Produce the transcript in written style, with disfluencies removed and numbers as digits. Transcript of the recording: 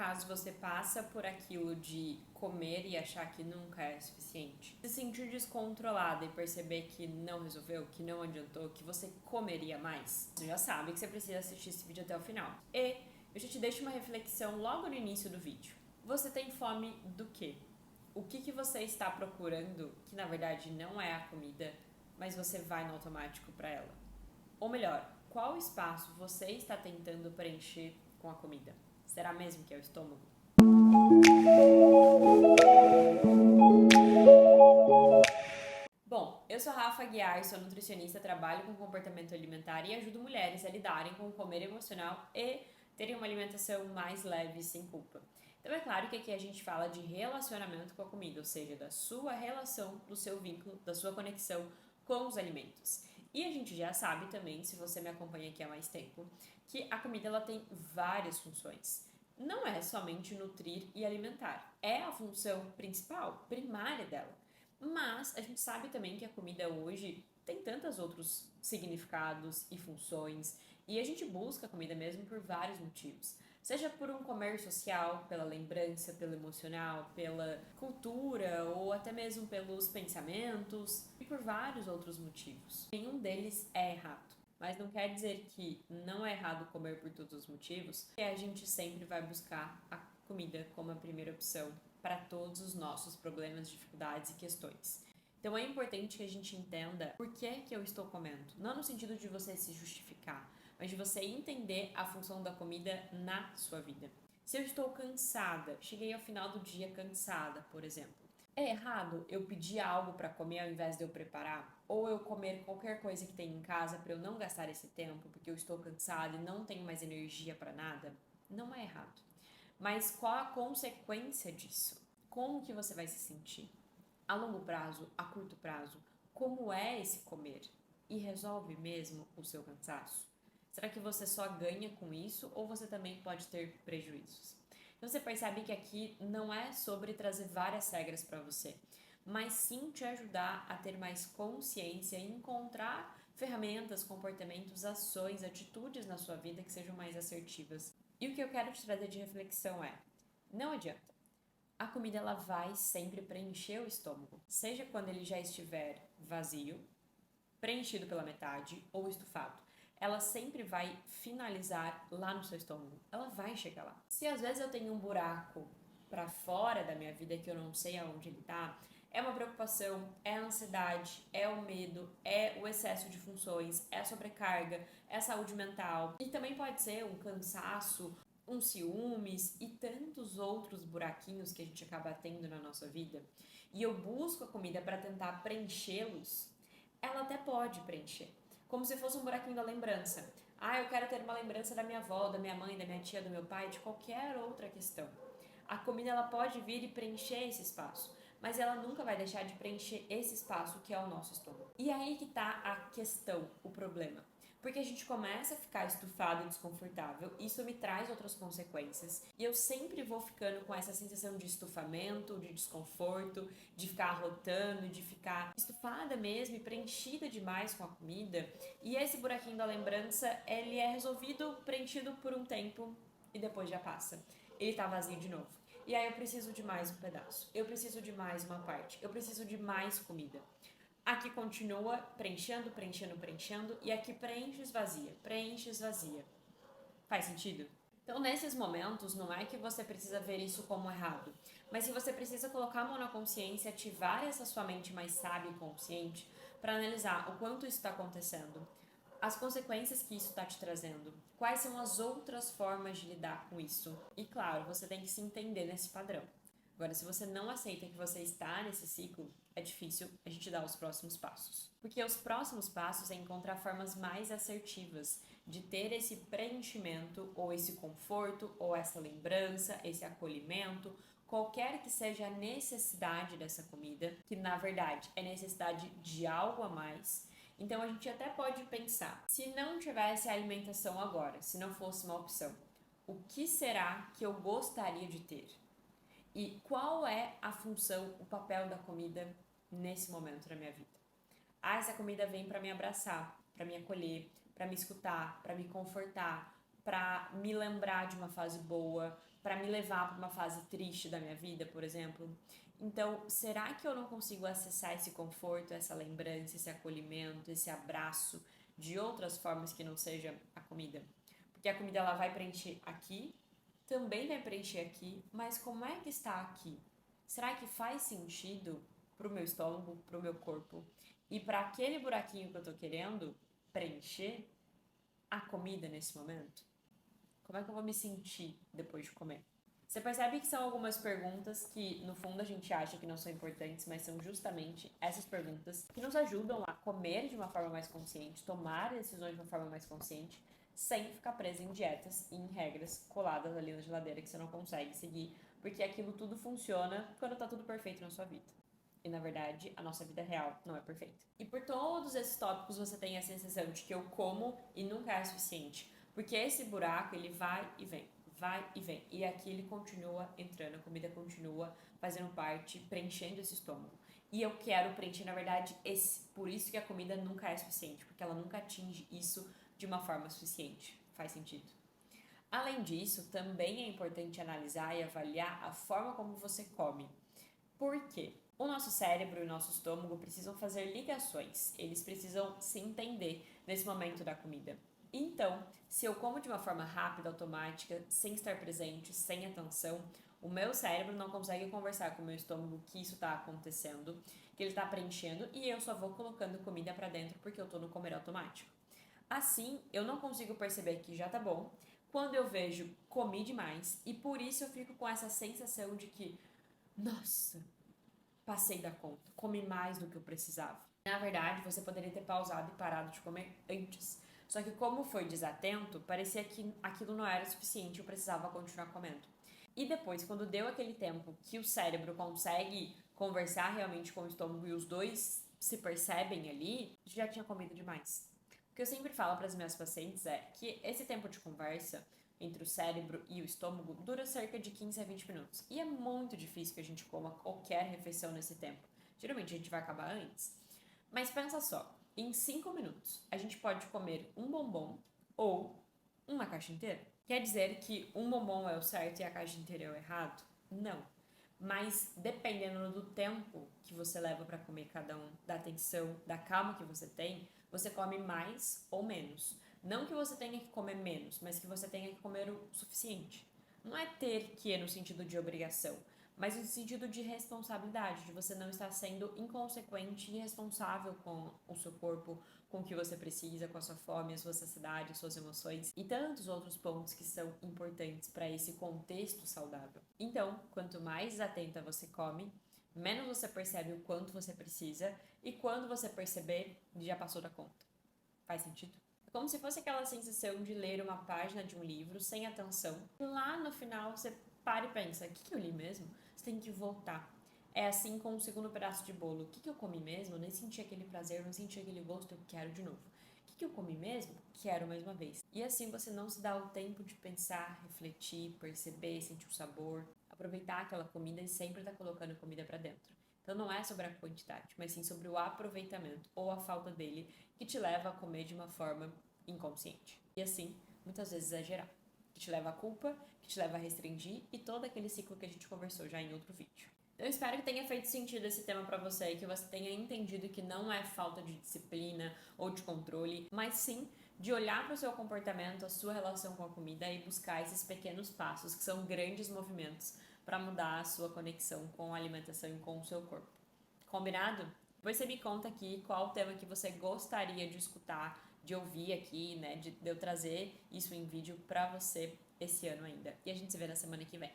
acaso você passa por aquilo de comer e achar que nunca é suficiente? Se sentir descontrolada e perceber que não resolveu, que não adiantou, que você comeria mais? Você já sabe que você precisa assistir esse vídeo até o final. E eu já te deixo uma reflexão logo no início do vídeo. Você tem fome do quê? O que você está procurando que na verdade não é a comida, mas você vai no automático para ela? Ou melhor, qual espaço você está tentando preencher com a comida? Será mesmo que é o estômago? Bom, eu sou Rafa Aguiar, sou nutricionista, trabalho com comportamento alimentar e ajudo mulheres a lidarem com o comer emocional e terem uma alimentação mais leve e sem culpa. Então é claro que aqui a gente fala de relacionamento com a comida, ou seja, da sua relação, do seu vínculo, da sua conexão com os alimentos. E a gente já sabe também, se você me acompanha aqui há mais tempo, que a comida ela tem várias funções. Não é somente nutrir e alimentar, é a função principal, primária dela. Mas a gente sabe também que a comida hoje tem tantos outros significados e funções, e a gente busca a comida mesmo por vários motivos. Seja por um comer social, pela lembrança, pelo emocional, pela cultura ou até mesmo pelos pensamentos e por vários outros motivos. Nenhum deles é errado, mas não quer dizer que não é errado comer por todos os motivos, que a gente sempre vai buscar a comida como a primeira opção para todos os nossos problemas, dificuldades e questões. Então é importante que a gente entenda por que eu estou comendo, não no sentido de você se justificar, mas de você entender a função da comida na sua vida. Se eu estou cansada, cheguei ao final do dia cansada, por exemplo, é errado eu pedir algo para comer ao invés de eu preparar? Ou eu comer qualquer coisa que tem em casa para eu não gastar esse tempo, porque eu estou cansada e não tenho mais energia para nada? Não é errado. Mas qual a consequência disso? Como que você vai se sentir? A longo prazo, a curto prazo, como é esse comer? E resolve mesmo o seu cansaço? Será que você só ganha com isso ou você também pode ter prejuízos? Então você percebe que aqui não é sobre trazer várias regras para você, mas sim te ajudar a ter mais consciência e encontrar ferramentas, comportamentos, ações, atitudes na sua vida que sejam mais assertivas. E o que eu quero te trazer de reflexão é: não adianta. A comida ela vai sempre preencher o estômago, seja quando ele já estiver vazio, preenchido pela metade ou estufado. Ela sempre vai finalizar lá no seu estômago. Ela vai chegar lá. Se às vezes eu tenho um buraco para fora da minha vida que eu não sei aonde ele tá, é uma preocupação, é a ansiedade, é o medo, é o excesso de funções, é a sobrecarga, é a saúde mental. E também pode ser um cansaço, um ciúmes e tantos outros buraquinhos que a gente acaba tendo na nossa vida. E eu busco a comida para tentar preenchê-los. Ela até pode preencher, como se fosse um buraquinho da lembrança. Ah, eu quero ter uma lembrança da minha avó, da minha mãe, da minha tia, do meu pai, de qualquer outra questão. A comida ela pode vir e preencher esse espaço, mas ela nunca vai deixar de preencher esse espaço que é o nosso estômago. E aí que tá a questão, o problema. Porque a gente começa a ficar estufado e desconfortável, isso me traz outras consequências. E eu sempre vou ficando com essa sensação de estufamento, de desconforto, de ficar arrotando, de ficar estufada mesmo e preenchida demais com a comida. E esse buraquinho da lembrança, ele é resolvido, preenchido por um tempo e depois já passa. Ele tá vazio de novo. E aí eu preciso de mais um pedaço, eu preciso de mais uma parte, eu preciso de mais comida. Aqui continua preenchendo, preenchendo, preenchendo, e aqui preenche, esvazia, preenche, esvazia. Faz sentido? Então, nesses momentos, não é que você precisa ver isso como errado, mas que você precisa colocar a mão na consciência, ativar essa sua mente mais sábia e consciente para analisar o quanto isso está acontecendo, as consequências que isso está te trazendo, quais são as outras formas de lidar com isso. E claro, você tem que se entender nesse padrão. Agora, se você não aceita que você está nesse ciclo, é difícil a gente dar os próximos passos. Porque os próximos passos é encontrar formas mais assertivas de ter esse preenchimento, ou esse conforto, ou essa lembrança, esse acolhimento, qualquer que seja a necessidade dessa comida, que na verdade é necessidade de algo a mais. Então a gente até pode pensar, se não tivesse alimentação agora, se não fosse uma opção, o que será que eu gostaria de ter? E qual é a função, o papel da comida nesse momento da minha vida? Ah, essa comida vem para me abraçar, para me acolher, para me escutar, para me confortar, para me lembrar de uma fase boa, para me levar para uma fase triste da minha vida, por exemplo. Então, será que eu não consigo acessar esse conforto, essa lembrança, esse acolhimento, esse abraço de outras formas que não seja a comida? Porque a comida ela vai preencher aqui, também vai preencher aqui, mas como é que está aqui? Será que faz sentido pro meu estômago, pro meu corpo e para aquele buraquinho que eu tô querendo preencher a comida nesse momento? Como é que eu vou me sentir depois de comer? Você percebe que são algumas perguntas que, no fundo, a gente acha que não são importantes, mas são justamente essas perguntas que nos ajudam a comer de uma forma mais consciente, tomar decisões de uma forma mais consciente, sem ficar preso em dietas e em regras coladas ali na geladeira que você não consegue seguir, porque aquilo tudo funciona quando tá tudo perfeito na sua vida. E, na verdade, a nossa vida real não é perfeita. E por todos esses tópicos você tem a sensação de que eu como e nunca é suficiente. Porque esse buraco, ele vai e vem, vai e vem. E aqui ele continua entrando, a comida continua fazendo parte, preenchendo esse estômago. E eu quero preencher, na verdade, esse. Por isso que a comida nunca é suficiente, porque ela nunca atinge isso de uma forma suficiente. Faz sentido? Além disso, também é importante analisar e avaliar a forma como você come. Por quê? O nosso cérebro e o nosso estômago precisam fazer ligações, eles precisam se entender nesse momento da comida. Então, se eu como de uma forma rápida, automática, sem estar presente, sem atenção, o meu cérebro não consegue conversar com o meu estômago que isso está acontecendo, que ele está preenchendo e eu só vou colocando comida para dentro porque eu estou no comer automático. Assim, eu não consigo perceber que já tá bom. Quando eu vejo, comi demais e por isso eu fico com essa sensação de que, nossa, passei da conta, comi mais do que eu precisava. Na verdade, você poderia ter pausado e parado de comer antes. Só que como foi desatento, parecia que aquilo não era suficiente, eu precisava continuar comendo. E depois, quando deu aquele tempo que o cérebro consegue conversar realmente com o estômago e os dois se percebem ali, já tinha comido demais. O que eu sempre falo para as minhas pacientes é que esse tempo de conversa entre o cérebro e o estômago dura cerca de 15 a 20 minutos. E é muito difícil que a gente coma qualquer refeição nesse tempo. Geralmente a gente vai acabar antes. Mas pensa só, em 5 minutos a gente pode comer um bombom ou uma caixa inteira. Quer dizer que um bombom é o certo e a caixa inteira é o errado? Não. Mas dependendo do tempo que você leva para comer cada um, da atenção, da calma que você tem, você come mais ou menos. Não que você tenha que comer menos, mas que você tenha que comer o suficiente. Não é ter que no sentido de obrigação, mas no sentido de responsabilidade, de você não estar sendo inconsequente e irresponsável com o seu corpo, com o que você precisa, com a sua fome, a sua saciedade, as suas emoções e tantos outros pontos que são importantes para esse contexto saudável. Então, quanto mais atenta você come, menos você percebe o quanto você precisa e quando você perceber, já passou da conta. Faz sentido? É como se fosse aquela sensação de ler uma página de um livro sem atenção. E lá no final você para e pensa, o que eu li mesmo? Você tem que voltar. É assim com o segundo pedaço de bolo. O que eu comi mesmo? Eu nem senti aquele prazer, não senti aquele gosto, eu quero de novo. O que eu comi mesmo? Quero mais uma vez. E assim você não se dá o tempo de pensar, refletir, perceber, sentir o sabor, aproveitar aquela comida e sempre estar colocando comida para dentro. Então não é sobre a quantidade, mas sim sobre o aproveitamento ou a falta dele que te leva a comer de uma forma inconsciente. E assim, muitas vezes exagerar. Que te leva à culpa, que te leva a restringir e todo aquele ciclo que a gente conversou já em outro vídeo. Eu espero que tenha feito sentido esse tema para você e que você tenha entendido que não é falta de disciplina ou de controle, mas sim de olhar para o seu comportamento, a sua relação com a comida e buscar esses pequenos passos que são grandes movimentos para mudar a sua conexão com a alimentação e com o seu corpo. Combinado? Depois você me conta aqui qual o tema que você gostaria de escutar, de ouvir aqui, né, de eu trazer isso em vídeo para você esse ano ainda. E a gente se vê na semana que vem.